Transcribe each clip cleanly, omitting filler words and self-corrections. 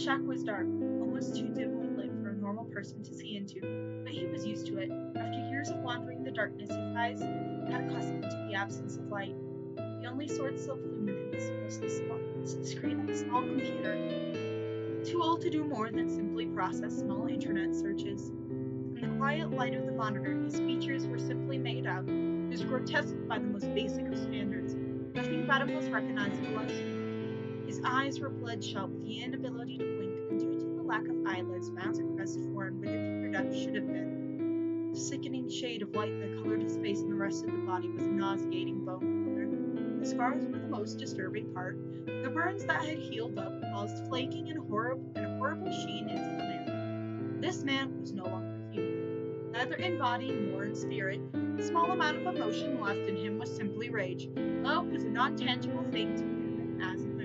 shack was dark, almost too dimly lit for a normal person to see into, but he was used to it. After years of wandering the darkness, his eyes had accustomed to the absence of light. The only source of luminance was the screen of a small computer, too old to do more than simply process small internet searches. In the quiet light of the monitor, his features were simply made out. He was grotesque by the most basic of standards. Nothing about him was recognizable as human. His eyes were bloodshot with the inability to blink, and due to the lack of eyelids, found a crest formed where the tear duct should have been. The sickening shade of white that colored his face and the rest of the body was a nauseating bone color. The scars were the most disturbing part. The burns that had healed up caused flaking and horrible sheen into the man. This man was no longer human, neither in body nor in spirit. The small amount of emotion left in him was simply rage. Love was a non-tangible thing to him as a moon.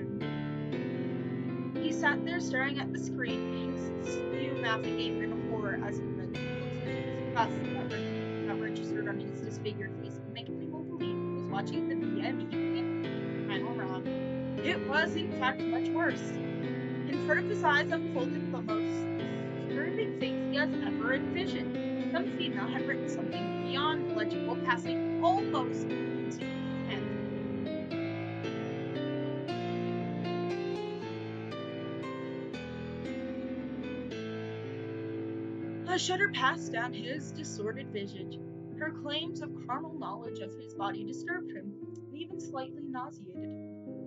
He sat there staring at the screen, his spume navigating in horror as he read the disgust that registered on his disfigured face, making people believe he was watching the BME final round. It was, in fact, much worse. In front of his eyes unfolded the most disturbing thing he has ever envisioned. Some female had written something beyond legible, passing almost into pen. A shudder passed down his disordered visage. Her claims of carnal knowledge of his body disturbed him, and even slightly nauseated.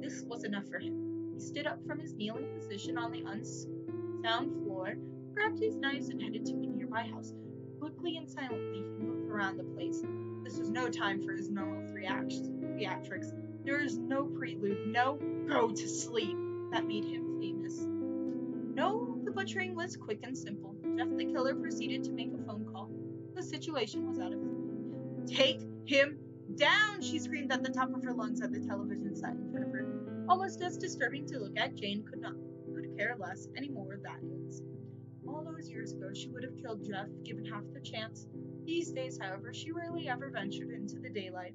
This was enough for him. He stood up from his kneeling position on the unsound floor, grabbed his knives, and headed to a nearby house. Quickly and silently, he moved around the place. This was no time for his normal theatrics. There was no prelude, no go to sleep that made him famous. No, the butchering was quick and simple. Jeff the killer proceeded to make a phone call. The situation was out of his league. Take him down, she screamed at the top of her lungs at the television set in front of her. Almost as disturbing to look at, Jane could care less anymore, that is. All those years ago, she would have killed Jeff, given half the chance. These days, however, she rarely ever ventured into the daylight.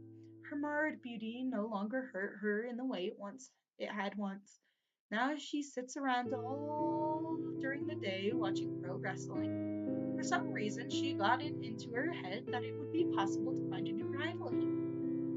Her marred beauty no longer hurt her in the way it had once. Now she sits around all during the day watching pro wrestling. For some reason, she got it into her head that it would be possible to find a new rival.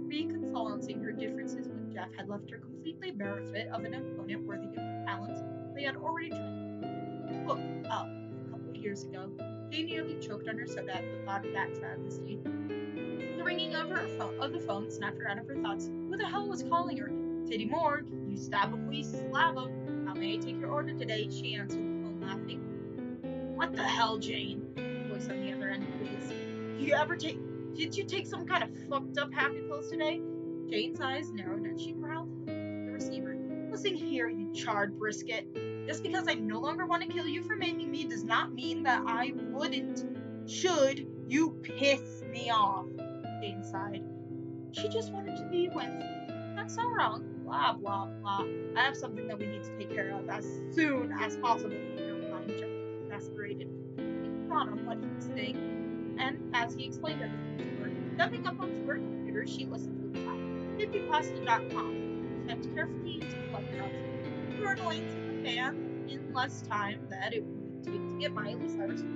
Reconciling her differences with Jeff had left her completely bereft of an opponent worthy of the talents they had already tried. Look up. A couple of years ago, Jane nearly choked on her soda at the thought of that travesty. The ringing of the phone snapped her out of her thoughts. Who the hell was calling her? Titty Morg, you stab 'em, we slab 'em. How may I take your order today? She answered the phone, laughing. What the hell, Jane? The voice on the other end, please. Did you take some kind of fucked up happy pills today? Jane's eyes narrowed and she growled at the receiver. Listen here, you charred brisket. Just because I no longer want to kill you for maiming me does not mean that I wouldn't. Should you piss me off? Jane sighed. She just wanted to be with. That's so wrong. Blah, blah, blah. I have something that we need to take care of as soon as possible. Never mind, Jeff exasperated. He thought on what he was saying, and as he explained everything to her, jumping up onto her computer, she listened to him talk. Hippypasta.com. Stepped carefully into the clubhouse. Her annoyance hit the fan in less time than it would take to get Miley Cyrus to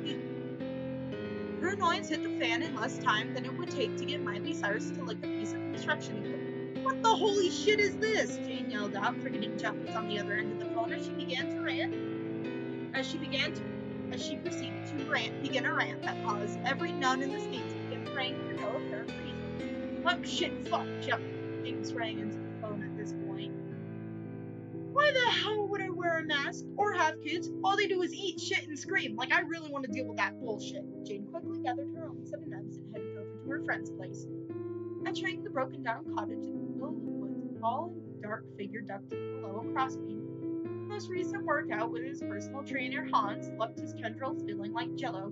get Her annoyance hit the fan in less time than it would take to get Miley Cyrus to lick a piece of construction equipment. What the holy shit is this? Jane yelled out, forgetting Jeff was on the other end of the phone as she began to rant. As she proceeded to begin a rant that caused every nun in the state to begin praying for no apparent reason. Oh shit, fuck, Jeff. Jane sprang into the phone at this point. Why the hell would I wear a mask or have kids? All they do is eat, shit, and scream. Like, I really want to deal with that bullshit. Jane quickly gathered her own set of nuts and headed over to her friend's place. Entering the broken-down cottage in the middle of the woods, a tall and dark figure ducked below a crossbeam. The most recent workout with his personal trainer, Hans, left his tendrils feeling like jello.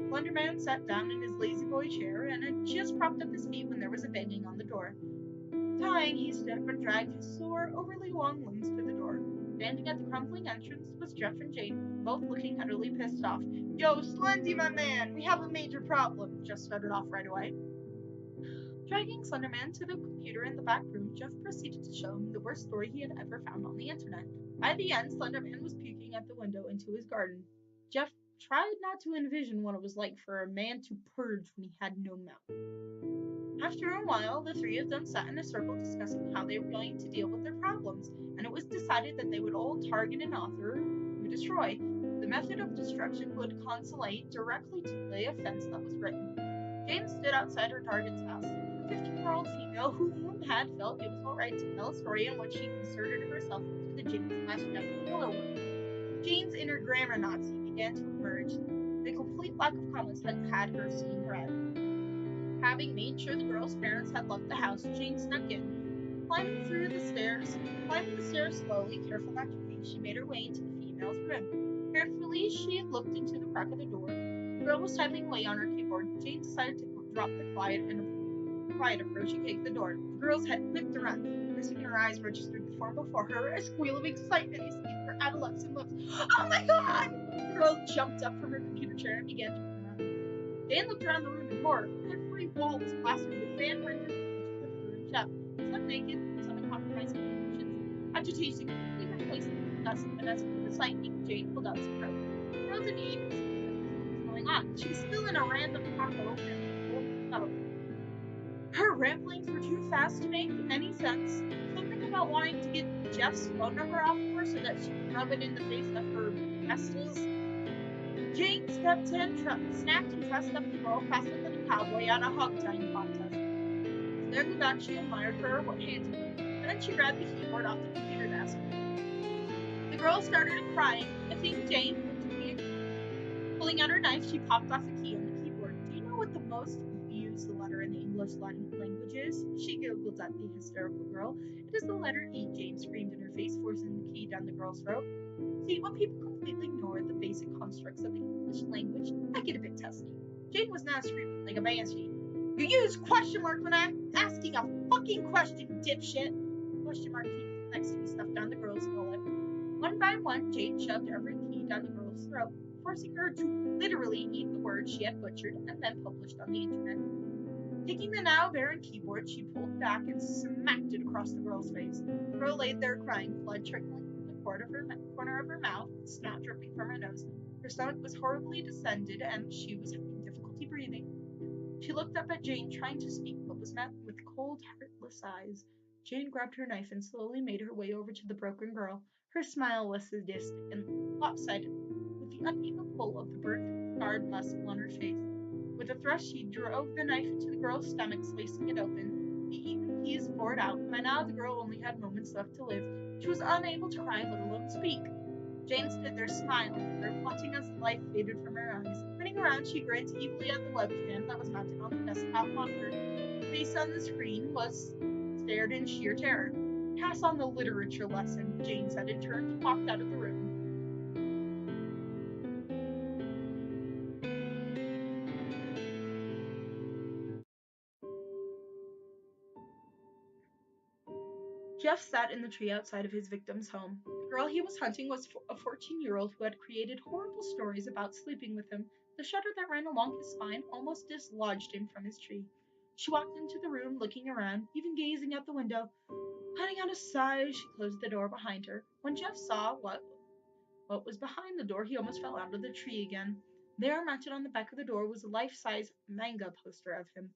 Slenderman sat down in his lazy boy chair and had just propped up his feet when there was a banging on the door. Sighing, he stood up and dragged his sore, overly long limbs to the door. Standing at the crumbling entrance was Jeff and Jane, both looking utterly pissed off. Yo, Slendy, my man, we have a major problem, Jeff started off right away. Dragging Slenderman to the computer in the back room, Jeff proceeded to show him the worst story he had ever found on the internet. By the end, Slenderman was puking at the window into his garden. Jeff tried not to envision what it was like for a man to purge when he had no mouth. After a while, the three of them sat in a circle discussing how they were going to deal with their problems, and it was decided that they would all target an author to destroy. The method of destruction would consolate directly to the offense that was written. Jane stood outside her target's house. A 15-year-old female whom had felt it was all right to tell a story in which she inserted herself into the James/Jeff filler work. Jane's inner grammar Nazi began to emerge. The complete lack of comments had her seeing her out. Having made sure the girl's parents had left the house, Jane snuck in. Climbing the stairs slowly, careful not to creak, she made her way into the female's room. Carefully, she looked into the crack of the door. The girl was typing away on her keyboard. Jane decided to drop the quiet approach and kick the door. The girl's head whipped around. The second her eyes registered the form before her, a squeal of excitement escaped her adolescent lips. Oh my god! The girl jumped up from her computer chair and began to run around. Jane looked around the room in horror. Every wall was plastered with fan-rendered images of her and Jeff, some naked, some in compromising conditions. Agitation quickly replaced the dust, and as for the sightseeing, Jane pulled out some rope. The girl didn't even seem to notice what was going on. She was still in a random taco and her ramblings were too fast to make any sense. Something about wanting to get Jeff's phone number off of her so that she could rub it in the face of her besties? Jane stepped in, snapped and dressed up the girl faster than a cowboy at a hog tying contest. Staring back, she admired her handily. Then she grabbed the keyboard off the computer desk. The girl started crying. I think Jane looked to be a Pulling out her knife, she popped off a key on the keyboard. Do you know what the most used letter in the English language is? She giggled at the hysterical girl. It is the letter E, Jane screamed in her face, forcing the key down the girl's throat. See, when people completely ignore the basic constructs of the English language, I get a bit testy. Jane was now screaming like a banshee. You use question mark when I'm asking a fucking question, dipshit! Question mark key next to be stuffed down the girl's gullet. One by one, Jane shoved every key down the girl's throat, forcing her to literally eat the words she had butchered and then published on the internet. Taking the now barren keyboard, she pulled back and smacked it across the girl's face. The girl lay there crying, blood trickling from the corner of her mouth, snot dripping from her nose. Her stomach was horribly distended, and she was having difficulty breathing. She looked up at Jane, trying to speak, but was met with cold, heartless eyes. Jane grabbed her knife and slowly made her way over to the broken girl. Her smile was sadistic and lopsided, with the uneven pull of the burnt, scarred muscle on her face. With a thrust, she drove the knife into the girl's stomach, slicing it open. The eaten keys poured out. By now, the girl only had moments left to live. She was unable to cry, let alone speak. Jane stood there smiling at her, watching as the life faded from her eyes. Turning around, she grinned evilly at the webcam that was mounted on the desktop monitor. The face on the screen was stared in sheer terror. Pass on the literature lesson, Jane said and turned and walked out of the room. Jeff sat in the tree outside of his victim's home. The girl he was hunting was a 14-year-old who had created horrible stories about sleeping with him. The shudder that ran along his spine almost dislodged him from his tree. She walked into the room, looking around, even gazing out the window. Letting out a sigh, she closed the door behind her. When Jeff saw what was behind the door, he almost fell out of the tree again. There, mounted on the back of the door, was a life-size manga poster of him.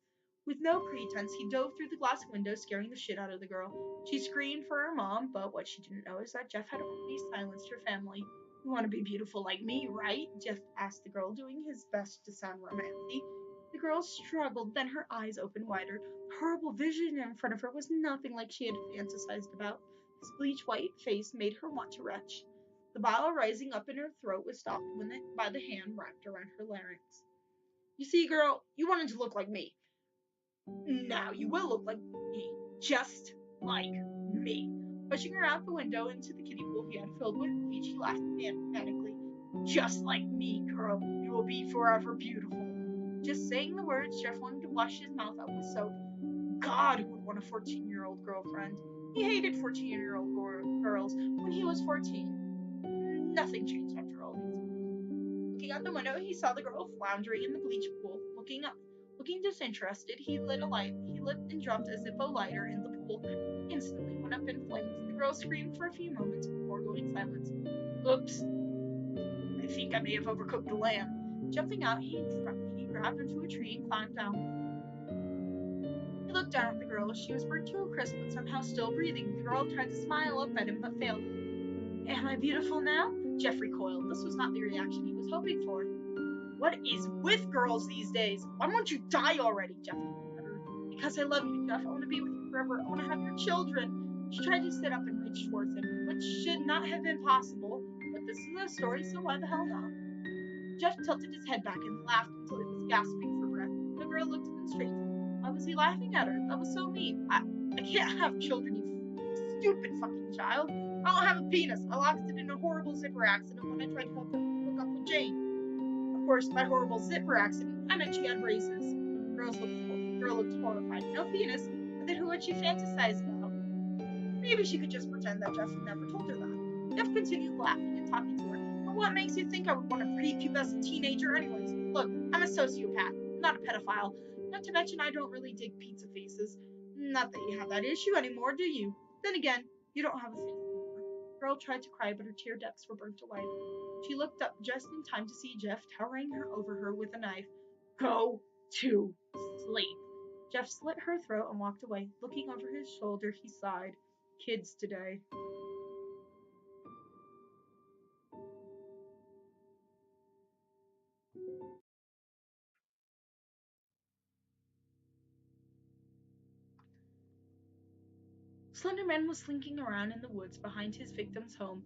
With no pretense, he dove through the glass window, scaring the shit out of the girl. She screamed for her mom, but what she didn't know is that Jeff had already silenced her family. You want to be beautiful like me, right? Jeff asked the girl, doing his best to sound romantic. The girl struggled, then her eyes opened wider. The horrible vision in front of her was nothing like she had fantasized about. His bleach-white face made her want to retch. The bile rising up in her throat was stopped by the hand wrapped around her larynx. You see, girl, you wanted to look like me. Now you will look like me. Just like me. Pushing her out the window into the kiddie pool he had filled with bleach, he laughed manically. Just like me, girl. You will be forever beautiful. Just saying the words, Jeff wanted to wash his mouth out with soap. God, who would want a 14-year-old girlfriend? He hated 14-year-old girls when he was 14. Nothing changed after all these years. Looking out the window, he saw the girl floundering in the bleach pool, looking Looking disinterested, he lit and dropped a Zippo lighter in the pool. Instantly went up in flames. The girl screamed for a few moments before going silent. Oops, I think I may have overcooked the lamb. Jumping out, he grabbed onto a tree and climbed down. He looked down at the girl. She was burnt to a crisp, but somehow still breathing. The girl tried to smile up at him, but failed. Am I beautiful now? Jeff recoiled. This was not the reaction he was hoping for. What is with girls these days? Why won't you die already? Jeff muttered. Because I love you, Jeff. I want to be with you forever. I want to have your children. She tried to sit up and reach towards him, which should not have been possible, but this is a story, so why the hell not? Jeff tilted his head back and laughed until he was gasping for breath. The girl looked at him strangely. Why was he laughing at her? That was so mean. I can't have children, you stupid fucking child. I don't have a penis. I lost it in a horrible zipper accident when I tried to hook up with Jane. Of course, by horrible zipper accident, I meant she had braces. The girl looked horrified. No penis, but then who would she fantasize about? Maybe she could just pretend that Jeff never told her that. Jeff continued laughing and talking to her. But what makes you think I would want to prepubescent teenager anyways? Look, I'm a sociopath, not a pedophile. Not to mention I don't really dig pizza faces. Not that you have that issue anymore, do you? Then again, you don't have a face anymore. The girl tried to cry, but her tear ducts were burnt away. She looked up just in time to see Jeff towering over her with a knife. Go to sleep. Jeff slit her throat and walked away. Looking over his shoulder, he sighed. Kids today. Slenderman was slinking around in the woods behind his victim's home.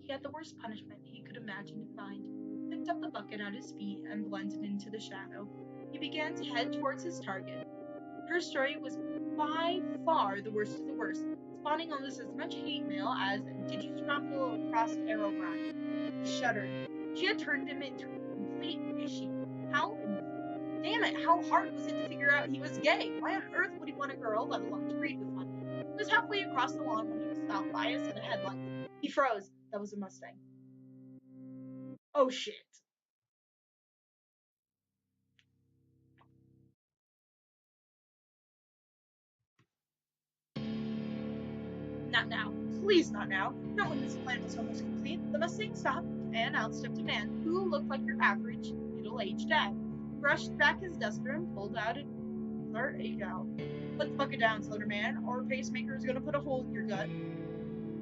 He had the worst punishment he could imagine in mind. He picked up the bucket at his feet and blended into the shadow. He began to head towards his target. Her story was by far the worst of the worst, spawning almost as much hate mail as did you trample across Aerobrine? He shuddered. She had turned him into a complete issue. Damn it, how hard was it to figure out he was gay? Why on earth would he want a girl, let alone to breed with one? He was halfway across the lawn when he was stopped by a set of headlights. He froze. That was a Mustang. Oh shit. Not now. Please not now. Not when this plan was almost complete. The Mustang stopped, and out stepped a man who looked like your average middle-aged dad. He brushed back his duster and pulled out another 8-out. Let's bucket down, Slender Man, or a pacemaker is gonna put a hole in your gut.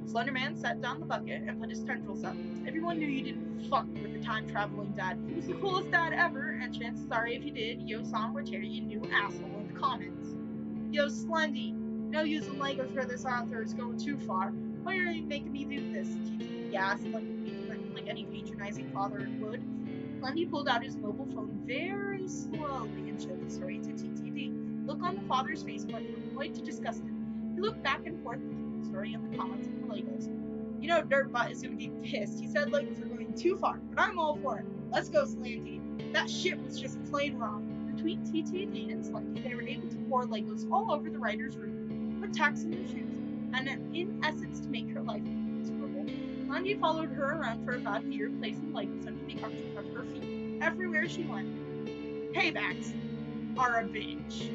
Slender Man set down the bucket and put his tendrils up. Everyone knew you didn't fuck with the time-traveling dad. He was the coolest dad ever, and chances are if you did, Yo Sam would tear you a new asshole in the comments. Yo, Slendy, no using Legos for this author is going too far. Why are you making me do this? He asked like any patronizing father would. Slendy pulled out his mobile phone very slowly and showed the story to TTD. Look on the father's face went from annoyed to disgusted. He looked back and forth between the story and the comments of the Legos. You know Dirtbutt is going to be pissed. He said Legos are going too far, but I'm all for it. Let's go, Slendy. That shit was just plain wrong. Between TTD and Slendy, they were able to pour Legos all over the writer's room, put tacks in her shoes, and in essence to make her life miserable. Slendy followed her around for about a year, placing Legos under the arches of her feet everywhere she went. Paybacks are a bitch.